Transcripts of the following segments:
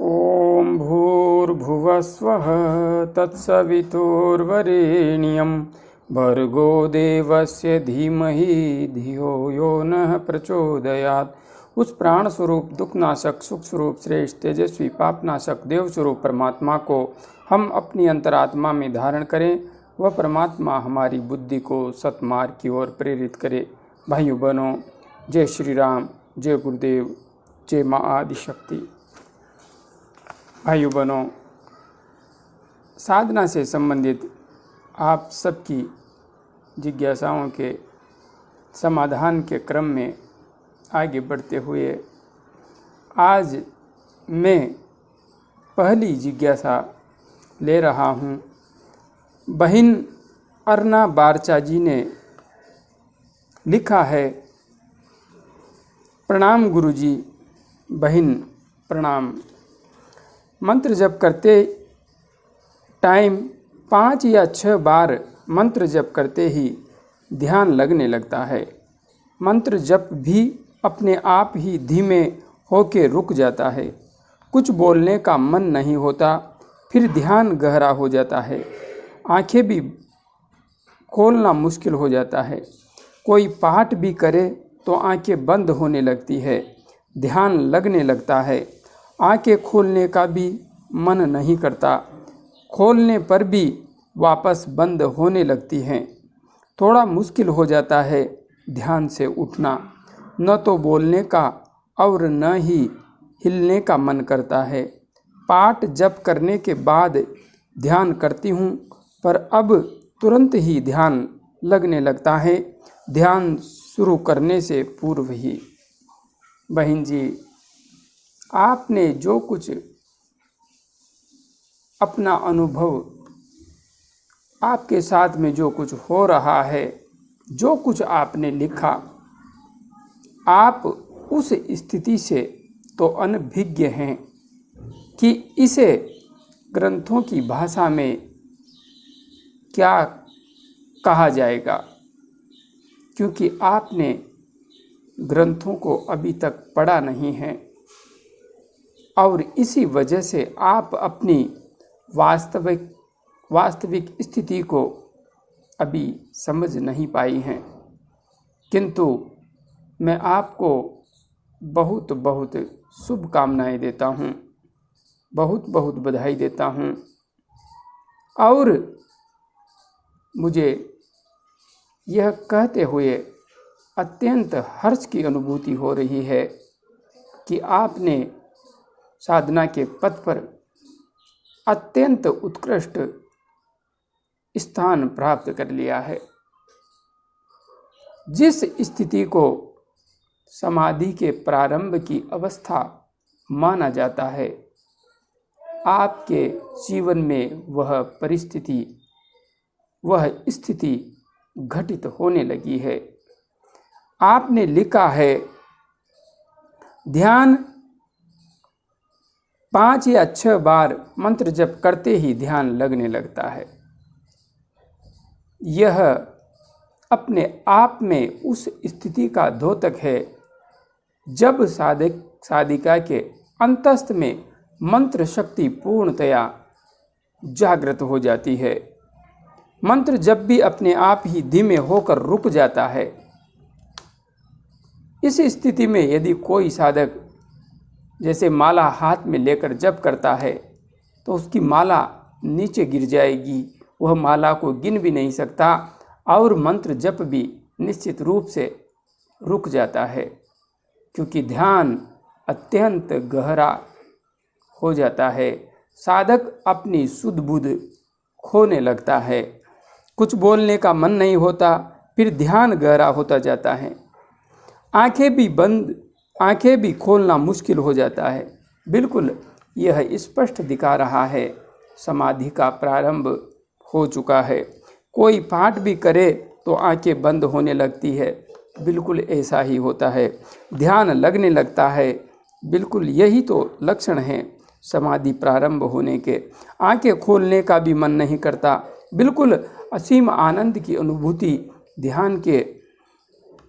ॐ भूर्भुवस्वः तत्सवितुर्वरेण्यं भर्गो देवस्य धीमहि धियो यो नः प्रचोदयात्। उस प्राण स्वरूप दुखनाशक सुख स्वरूप श्रेष्ठ तेजस्वी पापनाशक देव स्वरूप परमात्मा को हम अपनी अंतरात्मा में धारण करें। वह परमात्मा हमारी बुद्धि को सतमार्ग की ओर प्रेरित करे। भाइयों बहनों, जय श्री राम, जय गुरुदेव, जय माँ आदिशक्ति। भाइयों बहनों, साधना से संबंधित आप सबकी जिज्ञासाओं के समाधान के क्रम में आगे बढ़ते हुए आज मैं पहली जिज्ञासा ले रहा हूँ। बहन अर्ना बारचा जी ने लिखा है, प्रणाम गुरुजी। बहन प्रणाम। मंत्र जप करते टाइम 5 या 6 बार मंत्र जप करते ही ध्यान लगने लगता है। मंत्र जप भी अपने आप ही धीमे होके रुक जाता है। कुछ बोलने का मन नहीं होता, फिर ध्यान गहरा हो जाता है। आंखें भी खोलना मुश्किल हो जाता है। कोई पाठ भी करे तो आंखें बंद होने लगती है, ध्यान लगने लगता है। आंखें खोलने का भी मन नहीं करता, खोलने पर भी वापस बंद होने लगती हैं। थोड़ा मुश्किल हो जाता है ध्यान से उठना। न तो बोलने का और न ही हिलने का मन करता है। पाठ जप करने के बाद ध्यान करती हूँ, पर अब तुरंत ही ध्यान लगने लगता है, ध्यान शुरू करने से पूर्व ही। बहन जी, आपने जो कुछ अपना अनुभव, आपके साथ में जो कुछ हो रहा है, जो कुछ आपने लिखा, आप उस स्थिति से तो अनभिज्ञ हैं कि इसे ग्रंथों की भाषा में क्या कहा जाएगा, क्योंकि आपने ग्रंथों को अभी तक पढ़ा नहीं है और इसी वजह से आप अपनी वास्तविक स्थिति को अभी समझ नहीं पाई हैं। किंतु मैं आपको बहुत बहुत शुभकामनाएं देता हूँ, बहुत बहुत बधाई देता हूँ। और मुझे यह कहते हुए अत्यंत हर्ष की अनुभूति हो रही है कि आपने साधना के पथ पर अत्यंत उत्कृष्ट स्थान प्राप्त कर लिया है। जिस स्थिति को समाधि के प्रारंभ की अवस्था माना जाता है, आपके जीवन में वह परिस्थिति, वह स्थिति घटित होने लगी है। आपने लिखा है, ध्यान 5 या 6 बार मंत्र जप करते ही ध्यान लगने लगता है। यह अपने आप में उस स्थिति का द्योतक है जब साधिका के अंतस्थ में मंत्र शक्ति पूर्णतया जागृत हो जाती है। मंत्र जब भी अपने आप ही धीमे होकर रुक जाता है। इस स्थिति में यदि कोई साधक जैसे माला हाथ में लेकर जप करता है तो उसकी माला नीचे गिर जाएगी, वह माला को गिन भी नहीं सकता और मंत्र जप भी निश्चित रूप से रुक जाता है, क्योंकि ध्यान अत्यंत गहरा हो जाता है। साधक अपनी सुध बुध खोने लगता है, कुछ बोलने का मन नहीं होता, फिर ध्यान गहरा होता जाता है। आंखें भी खोलना मुश्किल हो जाता है। बिल्कुल यह स्पष्ट दिखा रहा है समाधि का प्रारंभ हो चुका है। कोई पाठ भी करे तो आंखें बंद होने लगती है, बिल्कुल ऐसा ही होता है। ध्यान लगने लगता है, बिल्कुल यही तो लक्षण हैं समाधि प्रारंभ होने के। आंखें खोलने का भी मन नहीं करता, बिल्कुल असीम आनंद की अनुभूति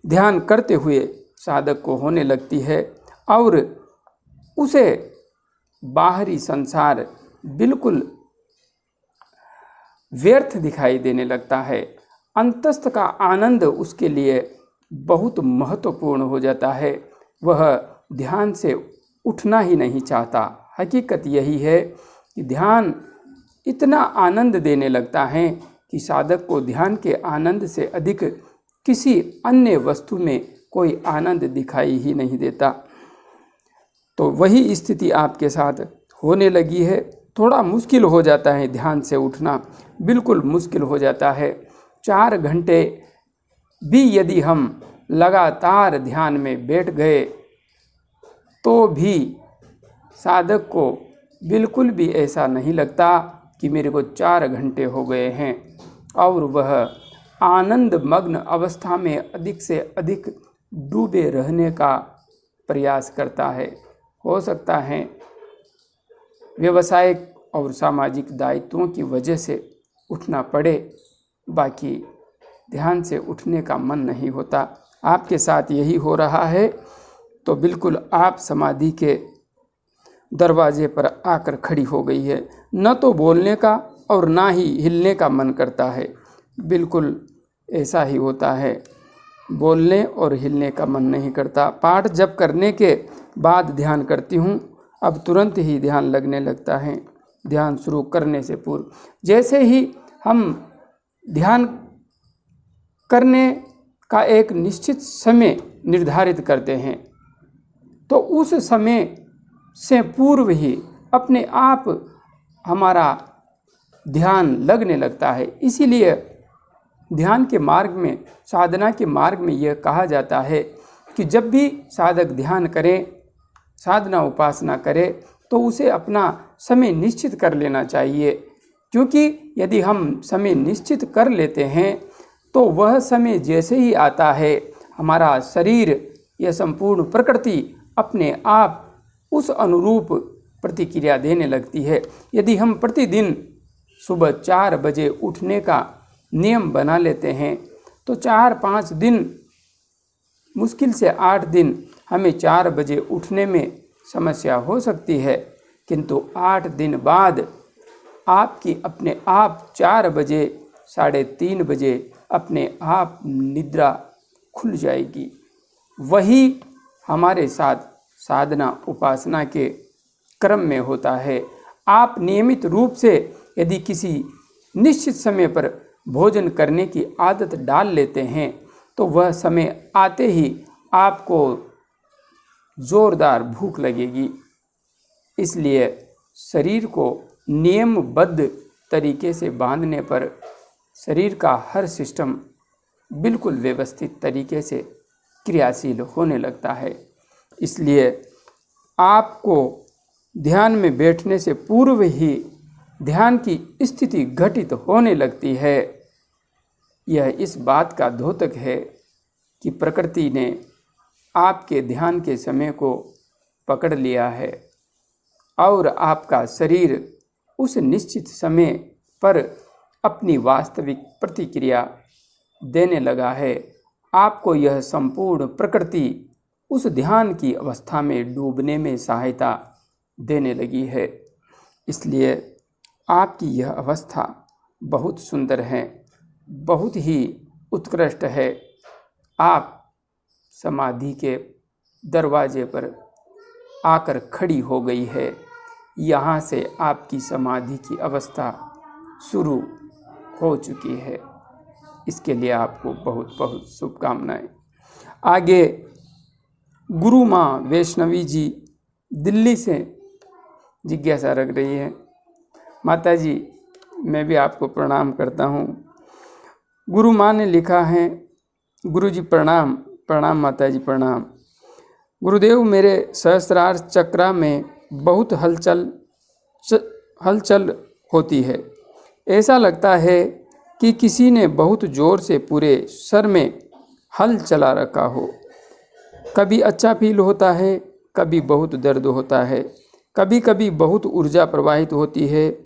ध्यान करते हुए साधक को होने लगती है और उसे बाहरी संसार बिल्कुल व्यर्थ दिखाई देने लगता है। अंतस्थ का आनंद उसके लिए बहुत महत्वपूर्ण हो जाता है। वह ध्यान से उठना ही नहीं चाहता। हकीकत यही है कि ध्यान इतना आनंद देने लगता है कि साधक को ध्यान के आनंद से अधिक किसी अन्य वस्तु में कोई आनंद दिखाई ही नहीं देता। तो वही स्थिति आपके साथ होने लगी है। थोड़ा मुश्किल हो जाता है ध्यान से उठना, बिल्कुल मुश्किल हो जाता है। 4 घंटे भी यदि हम लगातार ध्यान में बैठ गए तो भी साधक को बिल्कुल भी ऐसा नहीं लगता कि मेरे को 4 घंटे हो गए हैं, और वह आनंद मग्न अवस्था में अधिक से अधिक डूबे रहने का प्रयास करता है। हो सकता है व्यवसायिक और सामाजिक दायित्वों की वजह से उठना पड़े, बाकी ध्यान से उठने का मन नहीं होता। आपके साथ यही हो रहा है तो बिल्कुल आप समाधि के दरवाजे पर आकर खड़ी हो गई है। न तो बोलने का और ना ही हिलने का मन करता है। बिल्कुल ऐसा ही होता है, बोलने और हिलने का मन नहीं करता। पाठ जप करने के बाद ध्यान करती हूँ, अब तुरंत ही ध्यान लगने लगता है, ध्यान शुरू करने से पूर्व। जैसे ही हम ध्यान करने का एक निश्चित समय निर्धारित करते हैं तो उस समय से पूर्व ही अपने आप हमारा ध्यान लगने लगता है। इसीलिए ध्यान के मार्ग में, साधना के मार्ग में यह कहा जाता है कि जब भी साधक ध्यान करे, साधना उपासना करे, तो उसे अपना समय निश्चित कर लेना चाहिए। क्योंकि यदि हम समय निश्चित कर लेते हैं तो वह समय जैसे ही आता है, हमारा शरीर, यह संपूर्ण प्रकृति अपने आप उस अनुरूप प्रतिक्रिया देने लगती है। यदि हम प्रतिदिन सुबह 4 बजे उठने का नियम बना लेते हैं तो 4-5 दिन, मुश्किल से 8 दिन हमें 4 बजे उठने में समस्या हो सकती है, किंतु 8 दिन बाद आपकी अपने आप 4 बजे, 3:30 बजे अपने आप निद्रा खुल जाएगी। वही हमारे साथ साधना उपासना के क्रम में होता है। आप नियमित रूप से यदि किसी निश्चित समय पर भोजन करने की आदत डाल लेते हैं तो वह समय आते ही आपको जोरदार भूख लगेगी। इसलिए शरीर को नियमबद्ध तरीके से बांधने पर शरीर का हर सिस्टम बिल्कुल व्यवस्थित तरीके से क्रियाशील होने लगता है। इसलिए आपको ध्यान में बैठने से पूर्व ही ध्यान की स्थिति घटित होने लगती है। यह इस बात का द्योतक है कि प्रकृति ने आपके ध्यान के समय को पकड़ लिया है और आपका शरीर उस निश्चित समय पर अपनी वास्तविक प्रतिक्रिया देने लगा है। आपको यह संपूर्ण प्रकृति उस ध्यान की अवस्था में डूबने में सहायता देने लगी है। इसलिए आपकी यह अवस्था बहुत सुंदर है, बहुत ही उत्कृष्ट है। आप समाधि के दरवाजे पर आकर खड़ी हो गई है। यहाँ से आपकी समाधि की अवस्था शुरू हो चुकी है। इसके लिए आपको बहुत बहुत शुभकामनाएं। आगे गुरु माँ वैष्णवी जी दिल्ली से जिज्ञासा रख रही है। माता जी, मैं भी आपको प्रणाम करता हूँ। गुरु माँ ने लिखा है, गुरु जी प्रणाम। प्रणाम माता जी, प्रणाम। गुरुदेव, मेरे सहस्त्रार चक्रा में बहुत हलचल होती है। ऐसा लगता है कि किसी ने बहुत ज़ोर से पूरे सर में हल चला रखा हो। कभी अच्छा फील होता है, कभी बहुत दर्द होता है, कभी कभी बहुत ऊर्जा प्रवाहित होती है।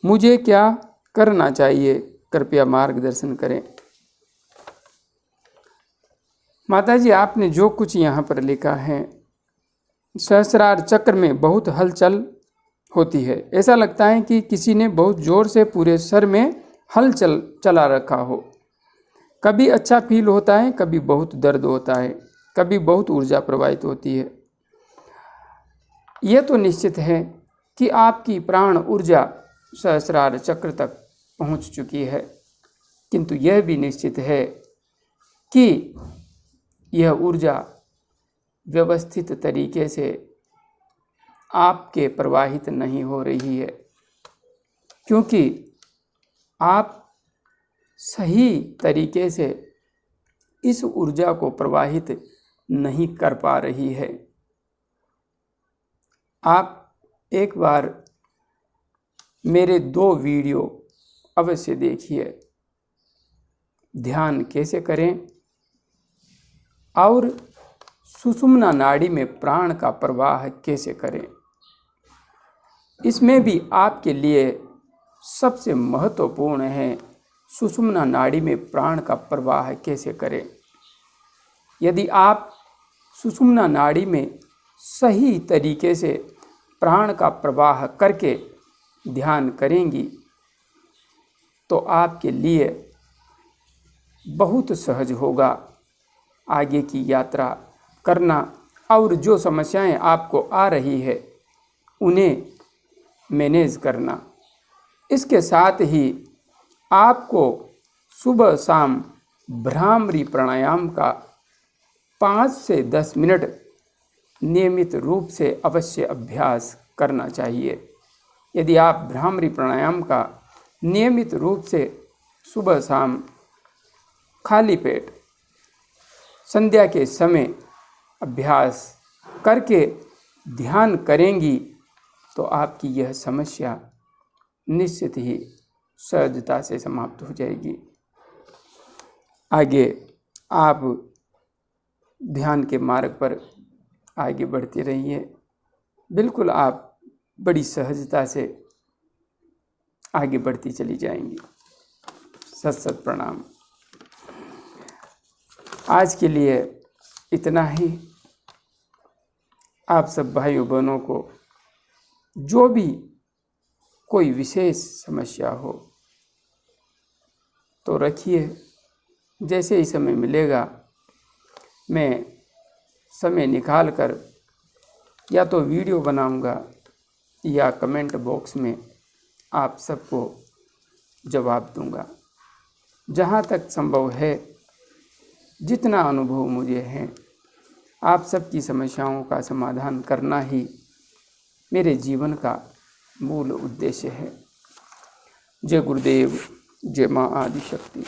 मुझे क्या करना चाहिए? कृपया मार्गदर्शन करें। माता जी, आपने जो कुछ यहाँ पर लिखा है सहस्रार चक्र में बहुत हलचल होती है। ऐसा लगता है कि किसी ने बहुत ज़ोर से पूरे सर में हलचल चला रखा हो। कभी अच्छा फील होता है, कभी बहुत दर्द होता है, कभी बहुत ऊर्जा प्रवाहित होती है। यह तो निश्चित है कि आपकी प्राण ऊर्जा सहस्रार चक्र तक पहुंच चुकी है, किंतु यह भी निश्चित है कि यह ऊर्जा व्यवस्थित तरीके से आपके प्रवाहित नहीं हो रही है, क्योंकि आप सही तरीके से इस ऊर्जा को प्रवाहित नहीं कर पा रही है। आप एक बार मेरे 2 वीडियो अवश्य देखिए, ध्यान कैसे करें और सुषुम्ना नाड़ी में प्राण का प्रवाह कैसे करें। इसमें भी आपके लिए सबसे महत्वपूर्ण है सुषुम्ना नाड़ी में प्राण का प्रवाह कैसे करें। यदि आप सुषुम्ना नाड़ी में सही तरीके से प्राण का प्रवाह करके ध्यान करेंगी तो आपके लिए बहुत सहज होगा आगे की यात्रा करना, और जो समस्याएं आपको आ रही है उन्हें मैनेज करना। इसके साथ ही आपको सुबह शाम भ्रामरी प्राणायाम का 5 से 10 मिनट नियमित रूप से अवश्य अभ्यास करना चाहिए। यदि आप भ्रामरी प्राणायाम का नियमित रूप से सुबह शाम खाली पेट संध्या के समय अभ्यास करके ध्यान करेंगी तो आपकी यह समस्या निश्चित ही सहजता से समाप्त हो जाएगी। आगे आप ध्यान के मार्ग पर आगे बढ़ते रहिए। बिल्कुल आप बड़ी सहजता से आगे बढ़ती चली जाएंगी। सत सत प्रणाम। आज के लिए इतना ही। आप सब भाइयों बहनों को जो भी कोई विशेष समस्या हो तो रखिए। जैसे ही समय मिलेगा मैं समय निकाल कर या तो वीडियो बनाऊंगा या कमेंट बॉक्स में आप सबको जवाब दूंगा। जहाँ तक संभव है, जितना अनुभव मुझे है, आप सबकी समस्याओं का समाधान करना ही मेरे जीवन का मूल उद्देश्य है। जय गुरुदेव, जय माँ आदिशक्ति।